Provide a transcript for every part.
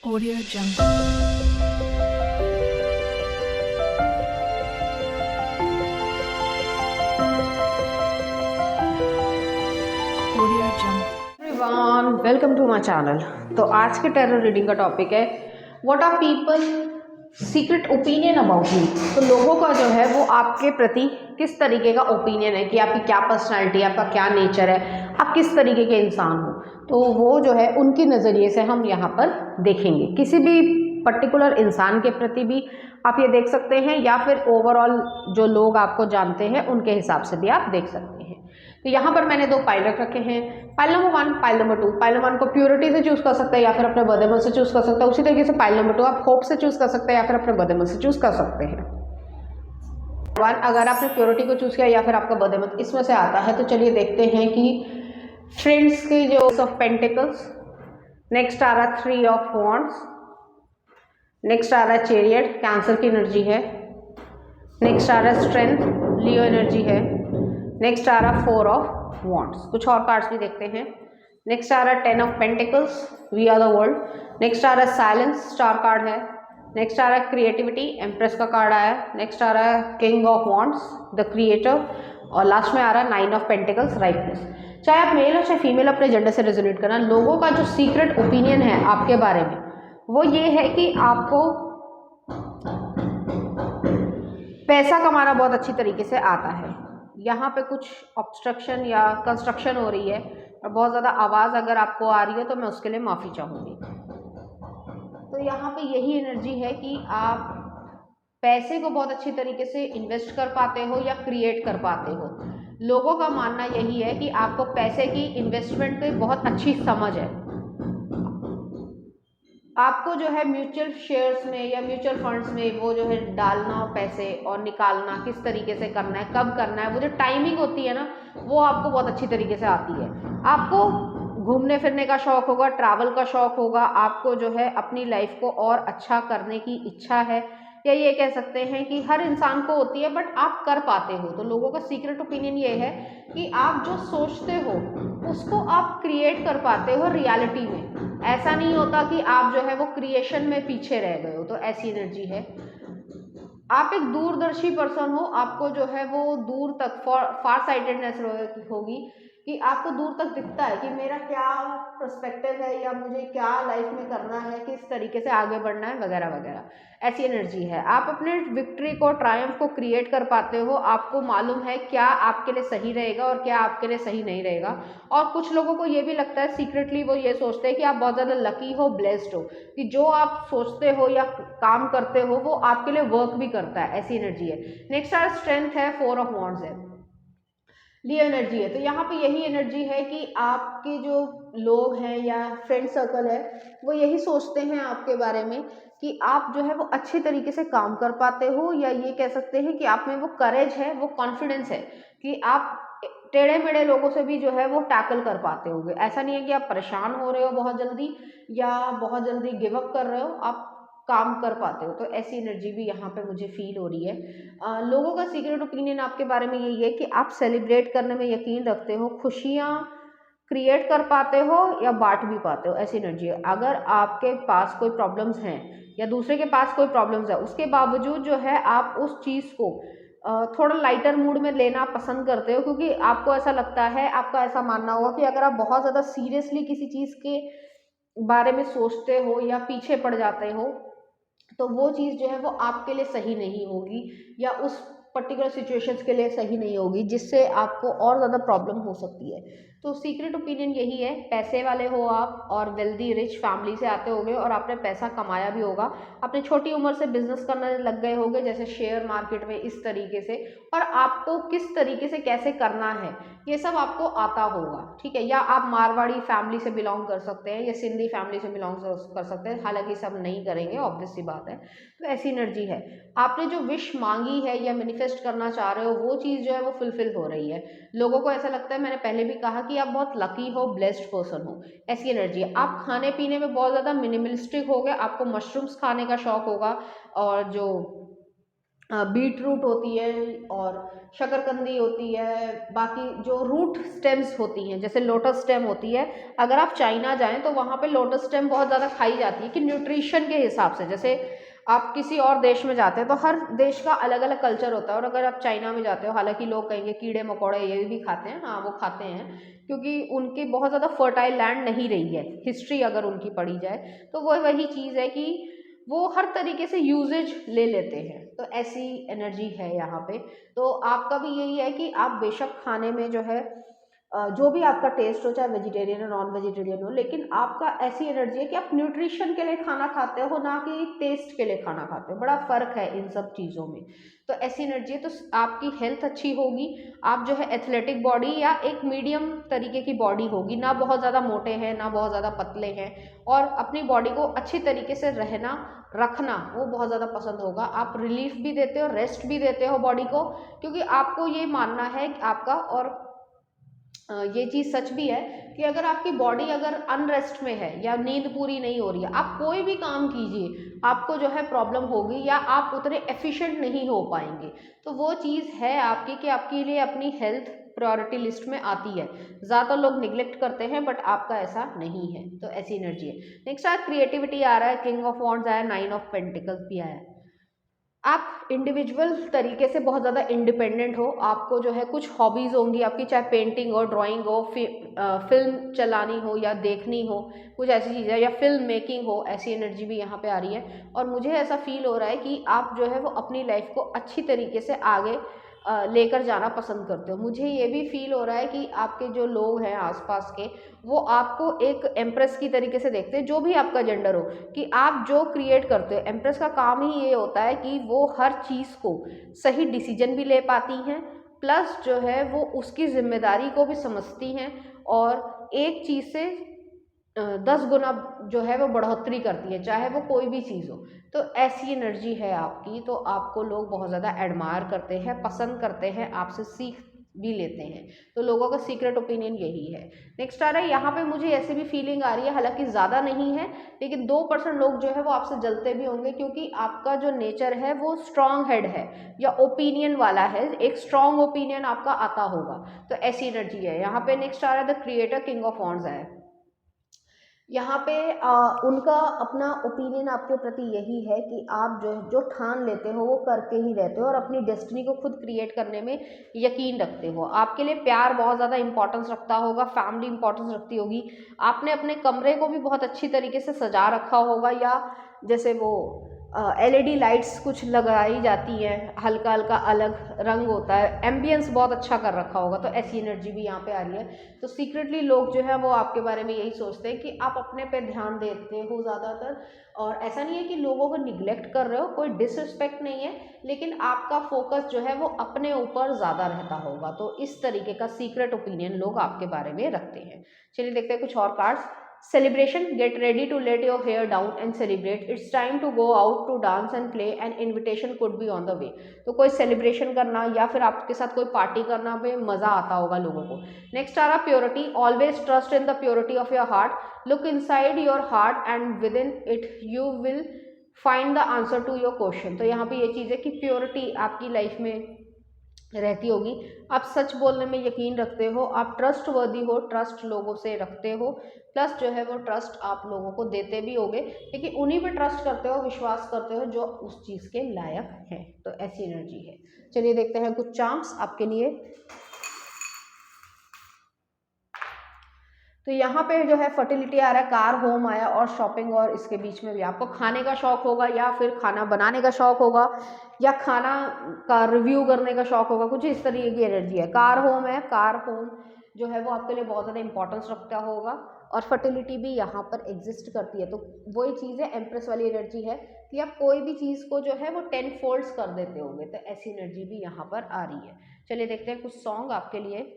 Audio Jungle. Audio Jungle. Everyone welcome to my channel. तो आज के टेरर रीडिंग का टॉपिक है what are people secret opinion about you. तो लोगों का जो है वो आपके प्रति किस तरीके का ओपिनियन है कि आपकी क्या पर्सनालिटी है, आपका क्या नेचर है, आप किस तरीके के इंसान हो। तो वो जो है उनके नज़रिए से हम यहाँ पर देखेंगे। किसी भी पर्टिकुलर इंसान के प्रति भी आप ये देख सकते हैं या फिर ओवरऑल जो लोग आपको जानते हैं उनके हिसाब से भी आप देख सकते हैं। तो यहाँ पर मैंने दो पाइल रख रखे हैं, pile number 1, pile number 2। Pile number 1 को प्योरिटी से चूज कर सकते हैं या फिर अपने बर्थडे मंथ से चूज कर सकते हैं। उसी तरीके से पाइल नंबर 2 आप होप से चूज कर सकते हैं या फिर अपने बर्थडे मंथ से चूज कर सकते हैं। अगर आपने प्योरिटी को चूज किया या फिर आपका बर्थडे मंथ इसमें से आता है तो चलिए देखते हैं कि फ्रेंड्स की जो ऑफ पेंटिकल्स, नेक्स्ट आ रहा 3 ऑफ वॉन्ड्स, नेक्स्ट आ रहा है चैरियट, कैंसर की एनर्जी है, नेक्स्ट आ रहा है स्ट्रेंथ, लियो एनर्जी है, नेक्स्ट आ रहा 4 ऑफ वॉन्ड्स। कुछ और कार्ड्स भी देखते हैं। नेक्स्ट आ रहा 10 of pentacles, we are the world. Next आ रहा साइलेंस, स्टार कार्ड है। नेक्स्ट आ रहा है क्रिएटिविटी, एम्प्रेस का कार्ड आया। नेक्स्ट आ रहा है king of wands, the creator. और लास्ट में आ रहा है 9 ऑफ पेंटिकल्स, राइटनेस। चाहे आप मेल हो चाहे फीमेल, अपने जेंडर से रेजोनेट करना। लोगों का जो सीक्रेट ओपिनियन है आपके बारे में वो ये है कि आपको पैसा कमाना बहुत अच्छी तरीके से आता है। यहाँ पे कुछ ऑब्स्ट्रक्शन या कंस्ट्रक्शन हो रही है और बहुत ज़्यादा आवाज़ अगर आपको आ रही है तो मैं उसके लिए माफ़ी चाहूँगी। तो यहाँ पे यही एनर्जी है कि आप पैसे को बहुत अच्छी तरीके से इन्वेस्ट कर पाते हो या क्रिएट कर पाते हो। लोगों का मानना यही है कि आपको पैसे की इन्वेस्टमेंट की बहुत अच्छी समझ है। आपको जो है म्यूचुअल शेयर्स में या म्यूचुअल फंड्स में वो जो है डालना पैसे और निकालना किस तरीके से करना है, कब करना है, वो जो टाइमिंग होती है ना वो आपको बहुत अच्छी तरीके से आती है। आपको घूमने फिरने का शौक होगा, ट्रैवल का शौक होगा, आपको जो है अपनी लाइफ को और अच्छा करने की इच्छा है, या ये कह सकते हैं कि हर इंसान को होती है बट आप कर पाते हो। तो लोगों का सीक्रेट ओपिनियन ये है कि आप जो सोचते हो उसको आप क्रिएट कर पाते हो रियलिटी में। ऐसा नहीं होता कि आप जो है वो क्रिएशन में पीछे रह गए हो। तो ऐसी एनर्जी है। आप एक दूरदर्शी पर्सन हो, आपको जो है वो दूर तक फार साइटेडनेस होगी कि आपको दूर तक दिखता है कि मेरा क्या पर्सपेक्टिव है या मुझे क्या लाइफ में करना है, किस तरीके से आगे बढ़ना है, वगैरह वगैरह। ऐसी एनर्जी है। आप अपने विक्ट्री को, ट्रायम्फ को क्रिएट कर पाते हो। आपको मालूम है क्या आपके लिए सही रहेगा और क्या आपके लिए सही नहीं रहेगा। और कुछ लोगों को ये भी लगता है सीक्रेटली, वो ये सोचते हैं कि आप बहुत ज़्यादा लकी हो, ब्लेस्ड हो, कि जो आप सोचते हो या काम करते हो वो आपके लिए वर्क भी करता है। ऐसी एनर्जी है। नेक्स्ट आर स्ट्रेंथ है, 4 ऑफ वॉन्ड्स है, लियो एनर्जी है। तो यहाँ पे यही एनर्जी है कि आपके जो लोग हैं या फ्रेंड सर्कल है वो यही सोचते हैं आपके बारे में कि आप जो है वो अच्छे तरीके से काम कर पाते हो, या ये कह सकते हैं कि आप में वो करेज है, वो कॉन्फिडेंस है कि आप टेढ़े मेढ़े लोगों से भी जो है वो टैकल कर पाते होगे। ऐसा नहीं है कि आप परेशान हो रहे हो बहुत जल्दी या बहुत जल्दी गिव अप कर रहे हो, आप काम कर पाते हो। तो ऐसी एनर्जी भी यहाँ पे मुझे फील हो रही है। लोगों का सीक्रेट ओपिनियन आपके बारे में यही है कि आप सेलिब्रेट करने में यकीन रखते हो, खुशियाँ क्रिएट कर पाते हो या बांट भी पाते हो। ऐसी एनर्जी है। अगर आपके पास कोई प्रॉब्लम्स हैं या दूसरे के पास कोई प्रॉब्लम्स है, उसके बावजूद जो है आप उस चीज़ को थोड़ा लाइटर मूड में लेना पसंद करते हो, क्योंकि आपको ऐसा लगता है, आपका ऐसा मानना होगा कि अगर आप बहुत ज़्यादा सीरियसली किसी चीज़ के बारे में सोचते हो या पीछे पड़ जाते हो तो वो चीज़ जो है वो आपके लिए सही नहीं होगी या उस पर्टिकुलर सिचुएशंस के लिए सही नहीं होगी, जिससे आपको और ज़्यादा प्रॉब्लम हो सकती है। तो सीक्रेट ओपिनियन यही है। पैसे वाले हो आप और वेल्दी रिच फैमिली से आते होगे और आपने पैसा कमाया भी होगा, अपने छोटी उम्र से बिजनेस करने लग गए होगे, जैसे शेयर मार्केट में, इस तरीके से, और आपको किस तरीके से कैसे करना है ये सब आपको आता होगा। ठीक है। या आप मारवाड़ी फैमिली से बिलोंग कर सकते हैं या सिंधी फैमिली से बिलोंग कर सकते हैं, हालांकि सब नहीं करेंगे, ऑब्वियस सी बात है। तो ऐसी एनर्जी है। आपने जो विश मांगी है या मैनिफेस्ट करना चाह रहे हो वो चीज़ जो है वो फुलफिल हो रही है। लोगों को ऐसा लगता है, मैंने पहले भी कहा कि आप बहुत लकी हो, ब्लेस्ड पर्सन हो। ऐसी एनर्जी है। आप खाने पीने में बहुत ज़्यादा मिनिमलिस्टिक हो गए, आपको मशरूम्स खाने का शौक होगा और जो बीट रूट होती है और शकरकंदी होती है, बाकी जो रूट स्टेम्स होती हैं जैसे लोटस स्टेम होती है। अगर आप चाइना जाएं तो वहाँ पे लोटस स्टेम बहुत ज़्यादा खाई जाती है कि न्यूट्रिशन के हिसाब से। जैसे आप किसी और देश में जाते हैं तो हर देश का अलग अलग कल्चर होता है, और अगर आप चाइना में जाते हो, हालांकि लोग कहेंगे कीड़े मकोड़े ये भी खाते हैं, हाँ वो खाते हैं, क्योंकि उनकी बहुत ज़्यादा फर्टाइल लैंड नहीं रही है, हिस्ट्री अगर उनकी पढ़ी जाए तो वो वही चीज़ है कि वो हर तरीके से यूजेज ले लेते हैं। तो ऐसी एनर्जी है यहाँ पे। तो आपका भी यही है कि आप बेशक खाने में जो है जो भी आपका टेस्ट हो, चाहे वेजिटेरियन हो नॉन वेजिटेरियन हो, लेकिन आपका ऐसी एनर्जी है कि आप न्यूट्रिशन के लिए खाना खाते हो, ना कि टेस्ट के लिए खाना खाते हो। बड़ा फ़र्क है इन सब चीज़ों में। तो ऐसी एनर्जी है, तो आपकी हेल्थ अच्छी होगी, आप जो है एथलेटिक बॉडी या एक मीडियम तरीके की बॉडी होगी, ना बहुत ज़्यादा मोटे हैं ना बहुत ज़्यादा पतले हैं, और अपनी बॉडी को अच्छी तरीके से रहना रखना वो बहुत ज़्यादा पसंद होगा। आप रिलीफ भी देते हो, रेस्ट भी देते हो बॉडी को, क्योंकि आपको ये मानना है कि आपका, और ये चीज़ सच भी है कि अगर आपकी बॉडी अगर अनरेस्ट में है या नींद पूरी नहीं हो रही है, आप कोई भी काम कीजिए आपको जो है प्रॉब्लम होगी या आप उतने एफिशिएंट नहीं हो पाएंगे। तो वो चीज़ है आपकी कि आपके लिए अपनी हेल्थ प्रायोरिटी लिस्ट में आती है। ज़्यादा लोग निगलेक्ट करते हैं बट आपका ऐसा नहीं है। तो ऐसी एनर्जी है। नेक्स्ट आ क्रिएटिविटी आ रहा है, किंग ऑफ वॉन्ड्स आया, 9 ऑफ पेंटिकल्स भी आया। आप इंडिविजुअल तरीके से बहुत ज़्यादा इंडिपेंडेंट हो, आपको जो है कुछ हॉबीज़ होंगी आपकी, चाहे पेंटिंग हो, ड्राइंग हो, फिल्म चलानी हो या देखनी हो, कुछ ऐसी चीज़ें, या फिल्म मेकिंग हो, ऐसी एनर्जी भी यहाँ पे आ रही है। और मुझे ऐसा फील हो रहा है कि आप जो है वो अपनी लाइफ को अच्छी तरीके से आगे लेकर जाना पसंद करते हो। मुझे ये भी फील हो रहा है कि आपके जो लोग हैं आसपास के, वो आपको एक एम्प्रेस की तरीके से देखते हैं, जो भी आपका जेंडर हो, कि आप जो क्रिएट करते हो। एम्प्रेस का काम ही ये होता है कि वो हर चीज़ को सही डिसीजन भी ले पाती हैं, प्लस जो है वो उसकी जिम्मेदारी को भी समझती हैं, और एक चीज़ से 10 गुना जो है वो बढ़ोतरी करती है, चाहे वो कोई भी चीज़ हो। तो ऐसी एनर्जी है आपकी, तो आपको लोग बहुत ज़्यादा एडमायर करते हैं, पसंद करते हैं, आपसे सीख भी लेते हैं। तो लोगों का सीक्रेट ओपिनियन यही है। नेक्स्ट आ रहा है, यहाँ पे मुझे ऐसी भी फीलिंग आ रही है, हालांकि ज़्यादा नहीं है, लेकिन 2% लोग जो है वो आपसे जलते भी होंगे, क्योंकि आपका जो नेचर है वो स्ट्रॉन्ग हेड है या ओपिनियन वाला है, एक स्ट्रॉन्ग ओपिनियन आपका आता होगा। तो ऐसी एनर्जी है यहाँ पे। नेक्स्ट आ रहा है the creator, king of wands है। यहाँ पे उनका अपना ओपिनियन आपके प्रति यही है कि आप जो ठान लेते हो वो करके ही रहते हो, और अपनी डेस्टिनी को खुद क्रिएट करने में यकीन रखते हो। आपके लिए प्यार बहुत ज़्यादा इंपॉर्टेंस रखता होगा, फैमिली इंपॉर्टेंस रखती होगी, आपने अपने कमरे को भी बहुत अच्छी तरीके से सजा रखा होगा, या जैसे वो LED लाइट्स कुछ लगाई जाती हैं, हल्का हल्का अलग रंग होता है, एम्बियंस बहुत अच्छा कर रखा होगा। तो ऐसी एनर्जी भी यहाँ पे आ रही है। तो सीक्रेटली लोग जो है वो आपके बारे में यही सोचते हैं कि आप अपने पे ध्यान देते हो ज़्यादातर, और ऐसा नहीं है कि लोगों को निगलेक्ट कर रहे हो, कोई डिसरिस्पेक्ट नहीं है, लेकिन आपका फोकस जो है वो अपने ऊपर ज़्यादा रहता होगा। तो इस तरीके का सीक्रेट ओपिनियन लोग आपके बारे में रखते हैं। चलिए देखते हैं कुछ और cards. Celebration, get ready to let your hair down and celebrate. It's time to go out to dance and play. An invitation could be on the way. तो कोई सेलिब्रेशन करना या फिर आपके साथ कोई पार्टी करना में मज़ा आता होगा लोगों को। नेक्स्ट आ रहा purity, always trust in the purity of your heart, look inside your heart and within it you will find the answer to your question. तो यहाँ पे ये चीज़ है कि प्योरिटी आपकी लाइफ में रहती होगी, आप सच बोलने में यकीन रखते हो, आप ट्रस्ट वर्दी हो, ट्रस्ट लोगों से रखते हो, प्लस जो है वो ट्रस्ट आप लोगों को देते भी होगे, लेकिन उन्हीं पे ट्रस्ट करते हो, विश्वास करते हो जो उस चीज़ के लायक हैं। तो ऐसी एनर्जी है। चलिए देखते हैं कुछ चार्म्स आपके लिए। तो यहाँ पे जो है फर्टिलिटी आ रहा है, कार, होम आया, और शॉपिंग, और इसके बीच में भी आपको खाने का शौक होगा, या फिर खाना बनाने का शौक होगा, या खाना का रिव्यू करने का शौक होगा, कुछ इस तरीके की एनर्जी है। कार होम है, कार होम जो है वो आपके लिए बहुत ज़्यादा इंपॉर्टेंस रखता होगा, और फर्टिलिटी भी यहाँ पर एग्जिस्ट करती है। तो वही चीज़ है, एम्प्रेस वाली एनर्जी है कि आप कोई भी चीज़ को जो है वो 10 फोल्ड्स कर देते होंगे। तो ऐसी एनर्जी भी यहाँ पर आ रही है। चलिए देखते हैं कुछ सॉन्ग आपके लिए।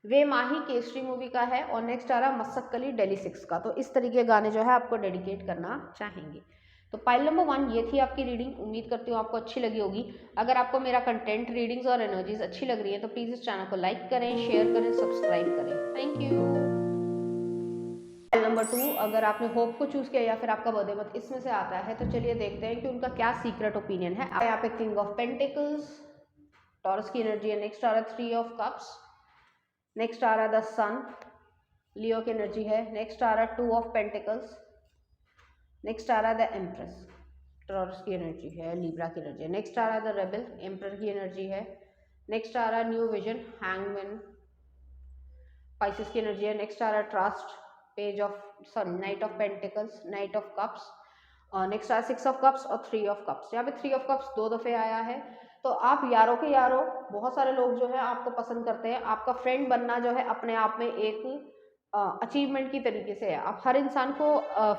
वे माही केसरी मूवी का है, और नेक्स्ट आ रहा मसक्कली डेली 6 का। तो इस तरीके के गाने जो है आपको डेडिकेट करना चाहेंगे। तो पाइल नंबर 1 ये थी आपकी रीडिंग। उम्मीद करती हूँ आपको अच्छी लगी होगी। अगर आपको मेरा कंटेंट, रीडिंग्स और एनर्जीज अच्छी लग रही है तो प्लीज़ इस चैनल को लाइक करें, शेयर करें, सब्सक्राइब करें। Thank you. Pile number number 2, अगर आपने होप को चूज़ किया या फिर आपका बर्थडे मंथ इसमें से आता है, तो चलिए देखते हैं कि उनका क्या सीक्रेट ओपिनियन है। यहाँ पे किंग ऑफ पेंटिकल्स, टॉरस की एनर्जी है। नेक्स्ट आ रहा है 3 ऑफ कप्स, नेक्स्ट आ रहा है द सन, लियो की एनर्जी है। नेक्स्ट आ रहा है 2 ऑफ पेंटिकल्स, नेक्स्ट आ रहा है द एम्प्रेस, टॉरस की एनर्जी है, लिब्रा की एनर्जी है। नेक्स्ट आ रहा है द रेबल, एम्परर की एनर्जी है। नेक्स्ट आ रहा है न्यू विजन, हैंगमैन, पाइसेस की एनर्जी है। नेक्स्ट आ रहा है trust, page of sorry knight of pentacles, knight of cups. Next आ रहा है 6 ऑफ कप्स और 3 ऑफ कप्स। यहाँ पे 3 ऑफ कप्स 2 दफ़े आया है। तो आप यारों के यारों, बहुत सारे लोग जो है आपको पसंद करते हैं। आपका फ्रेंड बनना जो है अपने आप में एक अचीवमेंट की तरीके से है। आप हर इंसान को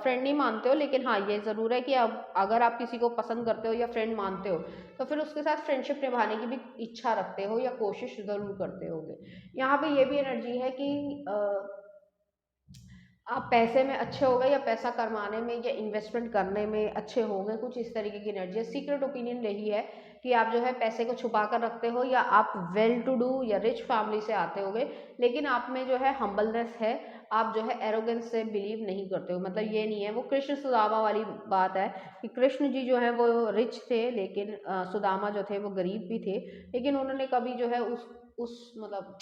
फ्रेंड नहीं मानते हो, लेकिन हाँ ये ज़रूर है कि अब अगर आप किसी को पसंद करते हो या फ्रेंड मानते हो, तो फिर उसके साथ फ्रेंडशिप निभाने की भी इच्छा रखते हो या कोशिश ज़रूर करते होगे। यहाँ पे ये भी एनर्जी है कि आप पैसे में अच्छे हो गए या पैसा कमाने में या इन्वेस्टमेंट करने में अच्छे हो गए, कुछ इस तरीके की एनर्जी है। सीक्रेट ओपिनियन यही है कि आप जो है पैसे को छुपा कर रखते हो, या आप वेल टू डू या रिच फैमिली से आते होगे, लेकिन आप में जो है हम्बलनेस है। आप जो है एरोगेंस से बिलीव नहीं करते हो। मतलब ये नहीं है, वो कृष्ण सुदामा वाली बात है कि कृष्ण जी जो है वो रिच थे, लेकिन सुदामा जो थे वो गरीब भी थे, लेकिन उन्होंने कभी जो है उस मतलब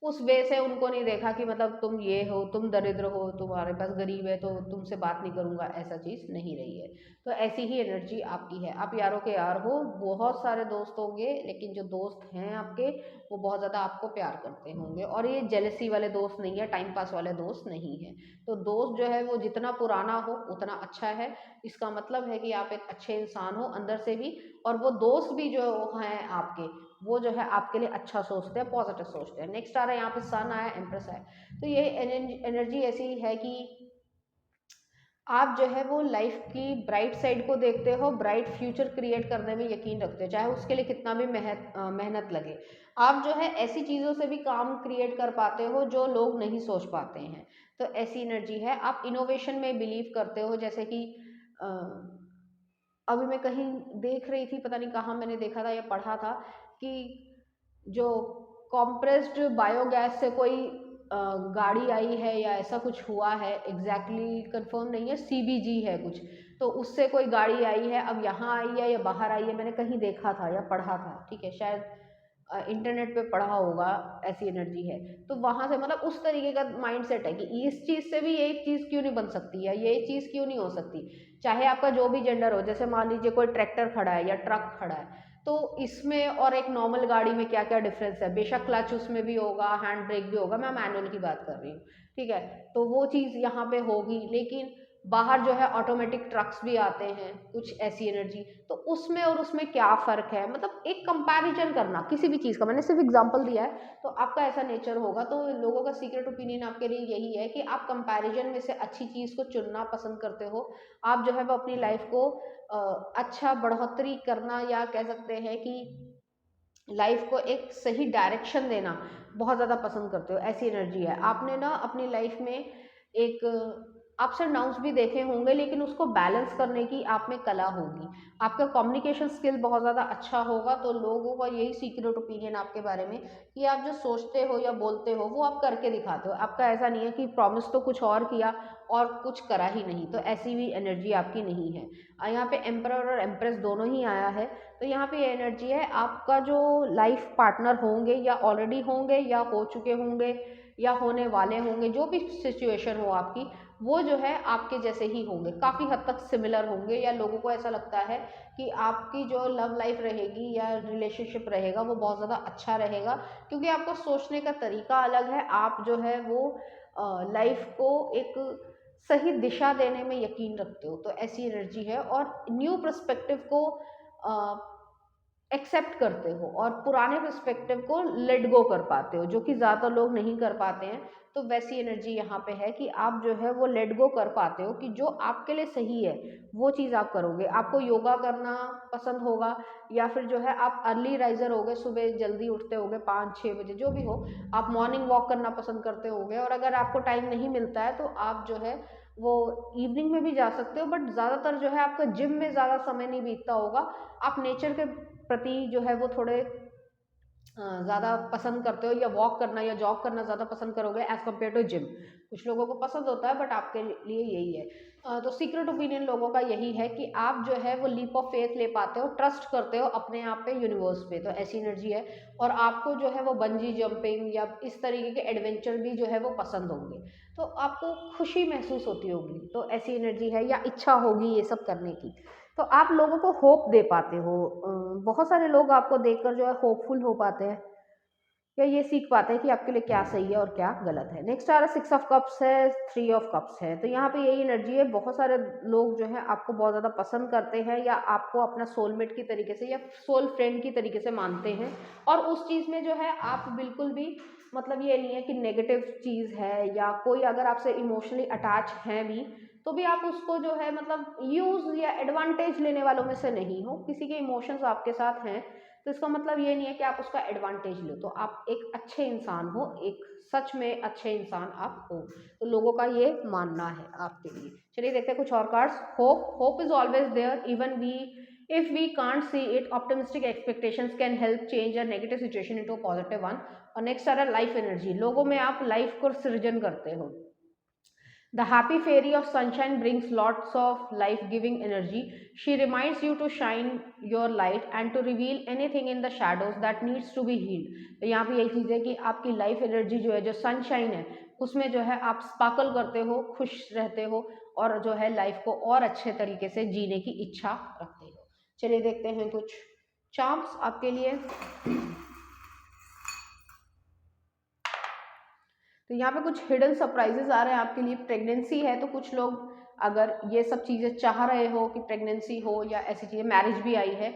उस वे से उनको नहीं देखा कि मतलब तुम ये हो, तुम दरिद्र हो, तुम्हारे पास गरीब है तो तुमसे बात नहीं करूँगा, ऐसा चीज़ नहीं रही है। तो ऐसी ही एनर्जी आपकी है। आप यारों के यार हो, बहुत सारे दोस्त होंगे, लेकिन जो दोस्त हैं आपके वो बहुत ज़्यादा आपको प्यार करते होंगे, और ये जेलसी वाले दोस्त नहीं है, टाइम पास वाले दोस्त नहीं है। तो दोस्त जो है वो जितना पुराना हो उतना अच्छा है। इसका मतलब है कि आप एक अच्छे इंसान हो अंदर से भी, और वो दोस्त भी जो हैं आपके, वो जो है आपके लिए अच्छा सोचते हैं, पॉजिटिव सोचते हैं। नेक्स्ट आ रहा है यहाँ पे सन आया, एम्प्रेस है। तो ये एनर्जी ऐसी है कि आप जो है वो लाइफ की ब्राइट साइड को देखते हो, ब्राइट फ्यूचर क्रिएट करने में यकीन रखते हो, चाहे उसके लिए कितना भी मेहनत लगे। आप जो है ऐसी चीज़ों से भी काम क्रिएट कर पाते हो जो लोग नहीं सोच पाते हैं। तो ऐसी एनर्जी है। आप इनोवेशन में बिलीव करते हो, जैसे कि अ, अभी मैं कहीं देख रही थी, पता नहीं कहाँ मैंने देखा था या पढ़ा था कि जो कॉम्प्रेस्ड बायोगैस से कोई गाड़ी आई है या ऐसा कुछ हुआ है, एग्जैक्टली कंफर्म नहीं है, सीबीजी है कुछ, तो उससे कोई गाड़ी आई है, अब यहाँ आई है या बाहर आई है, मैंने कहीं देखा था या पढ़ा था, ठीक है, शायद इंटरनेट पे पढ़ा होगा, ऐसी एनर्जी है। तो वहाँ से मतलब उस तरीके का माइंड सेट है कि इस चीज़ से भी एक चीज़ क्यों नहीं बन सकती, या ये चीज़ क्यों नहीं हो सकती, चाहे आपका जो भी जेंडर हो। जैसे मान लीजिए कोई ट्रैक्टर खड़ा है या ट्रक खड़ा है, तो इसमें और एक नॉर्मल गाड़ी में क्या क्या डिफरेंस है। बेशक क्लच उसमें भी होगा, हैंड ब्रेक भी होगा, मैं मैनुअल की बात कर रही हूँ, ठीक है, तो वो चीज़ यहाँ पे होगी। लेकिन बाहर जो है ऑटोमेटिक ट्रक्स भी आते हैं, कुछ ऐसी एनर्जी, तो उसमें और उसमें क्या फ़र्क है, मतलब एक कंपैरिजन करना किसी भी चीज़ का, मैंने सिर्फ एग्जांपल दिया है, तो आपका ऐसा नेचर होगा। तो लोगों का सीक्रेट ओपिनियन आपके लिए यही है कि आप कंपैरिजन में से अच्छी चीज़ को चुनना पसंद करते हो। आप जो है वो अपनी लाइफ को अच्छा बढ़ोतरी करना, या कह सकते हैं कि लाइफ को एक सही डायरेक्शन देना बहुत ज़्यादा पसंद करते हो, ऐसी एनर्जी है। आपने ना अपनी लाइफ में एक अप्स एंड डाउन्स भी देखे होंगे, लेकिन उसको बैलेंस करने की आप में कला होगी। आपका कम्युनिकेशन स्किल बहुत ज़्यादा अच्छा होगा। तो लोगों का यही सीक्रेट ओपिनियन आपके बारे में कि आप जो सोचते हो या बोलते हो वो आप करके दिखाते हो। आपका ऐसा नहीं है कि प्रॉमिस तो कुछ और किया और कुछ करा ही नहीं, तो ऐसी भी एनर्जी आपकी नहीं है। यहाँ पे एम्परर और एम्प्रेस दोनों ही आया है। तो यहाँ पे ये एनर्जी है, आपका जो लाइफ पार्टनर होंगे या ऑलरेडी होंगे या हो चुके होंगे या होने वाले होंगे, जो भी सिचुएशन हो आपकी, वो जो है आपके जैसे ही होंगे, काफ़ी हद तक सिमिलर होंगे, या लोगों को ऐसा लगता है कि आपकी जो लव लाइफ रहेगी या रिलेशनशिप रहेगा वो बहुत ज़्यादा अच्छा रहेगा, क्योंकि आपका सोचने का तरीका अलग है। आप जो है वो लाइफ को एक सही दिशा देने में यकीन रखते हो। तो ऐसी एनर्जी है, और न्यू पर्सपेक्टिव को एक्सेप्ट करते हो, और पुराने पर्सपेक्टिव को लेट गो कर पाते हो, जो कि ज़्यादा लोग नहीं कर पाते हैं। तो वैसी एनर्जी यहाँ पे है कि आप जो है वो लेट गो कर पाते हो, कि जो आपके लिए सही है वो चीज़ आप करोगे। आपको योगा करना पसंद होगा, या फिर जो है आप अर्ली राइजर होगे, सुबह जल्दी उठते होगे 5-6 बजे, जो भी हो, आप मॉर्निंग वॉक करना पसंद करते होगे। और अगर आपको टाइम नहीं मिलता है तो आप जो है वो इवनिंग में भी जा सकते हो, बट ज़्यादातर जो है आपका जिम में ज़्यादा समय नहीं बीतता होगा। आप नेचर के प्रति जो है वो थोड़े ज़्यादा पसंद करते हो, या वॉक करना या जॉग करना ज़्यादा पसंद करोगे एज़ कम्पेयर टू जिम। कुछ लोगों को पसंद होता है, बट आपके लिए यही है। तो सीक्रेट ओपिनियन लोगों का यही है कि आप जो है वो लीप ऑफ फेथ ले पाते हो, ट्रस्ट करते हो अपने आप पे, यूनिवर्स पे, तो ऐसी एनर्जी है। और आपको जो है वो बंजी जंपिंग या इस तरीके के एडवेंचर भी जो है वो पसंद होंगे, तो आपको खुशी महसूस होती होगी, तो ऐसी एनर्जी है, या इच्छा होगी ये सब करने की। तो आप लोगों को होप दे पाते हो। बहुत सारे लोग आपको देखकर जो है होपफुल हो पाते हैं, या ये सीख पाते हैं कि आपके लिए क्या सही है और क्या गलत है। नेक्स्ट आ रहा है 6 ऑफ कप्स है, 3 ऑफ कप्स है। तो यहाँ पे यही एनर्जी है, बहुत सारे लोग जो है आपको बहुत ज़्यादा पसंद करते हैं, या आपको अपना सोलमेट की तरीके से या सोल फ्रेंड की तरीके से मानते हैं, और उस चीज़ में जो है आप बिल्कुल भी, मतलब ये नहीं है कि नेगेटिव चीज़ है, या कोई अगर आपसे इमोशनली अटैच हैं भी, तो भी आप उसको जो है मतलब यूज़ या एडवांटेज लेने वालों में से नहीं हो। किसी के इमोशंस आपके साथ हैं, तो इसका मतलब ये नहीं है कि आप उसका एडवांटेज लो, तो आप एक अच्छे इंसान हो, एक सच में अच्छे इंसान आप हो, तो लोगों का ये मानना है आपके लिए। चलिए देखते हैं कुछ और cards. Hope is always there even we if we can't see it, optimistic expectations can help change a negative situation into a positive one. और नेक्स्ट आ रहा है लाइफ एनर्जी, लोगों में आप लाइफ को सृजन करते हो। The happy fairy of sunshine brings lots of life-giving energy. She reminds you to shine your light and to reveal anything in the shadows that needs to be healed. तो यहाँ पे यही चीज़ है कि आपकी लाइफ एनर्जी जो है, जो सनशाइन है, उसमें जो है आप स्पार्कल करते हो, खुश रहते हो, और जो है लाइफ को और अच्छे तरीके से जीने की इच्छा रखते हो। चलिए देखते हैं कुछ चार्म्स आपके लिए। तो यहाँ पे कुछ हिडन सरप्राइजेस आ रहे हैं आपके लिए। प्रेगनेंसी है तो कुछ लोग अगर ये सब चीज़ें चाह रहे हो कि प्रेगनेंसी हो या ऐसी चीज़ें, मैरिज भी आई है,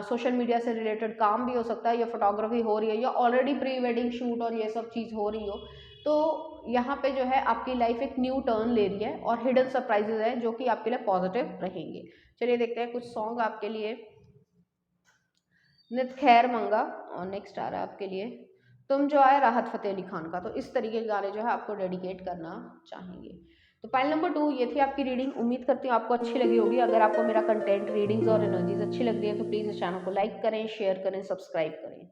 सोशल मीडिया से रिलेटेड काम भी हो सकता है, या फोटोग्राफी हो रही है, या ऑलरेडी प्री वेडिंग शूट और ये सब चीज़ हो रही हो, तो यहाँ पे जो है आपकी लाइफ एक न्यू टर्न ले रही है, और हिडन सरप्राइजेज है जो कि आपके लिए पॉजिटिव रहेंगे। चलिए देखते हैं कुछ सॉन्ग आपके लिए। नित खैर मंगा, और नेक्स्ट आ रहा है आपके लिए तुम जो आए, राहत फ़तेह अली खान का। तो इस तरीके के गाने जो है आपको डेडिकेट करना चाहेंगे। तो पाइल नंबर 2 ये थी आपकी रीडिंग। उम्मीद करती हूँ आपको अच्छी लगी होगी। अगर आपको मेरा कंटेंट, रीडिंग्स और एनर्जीज अच्छी लग रही है तो प्लीज़ इस चैनल को लाइक करें, शेयर करें, सब्सक्राइब करें।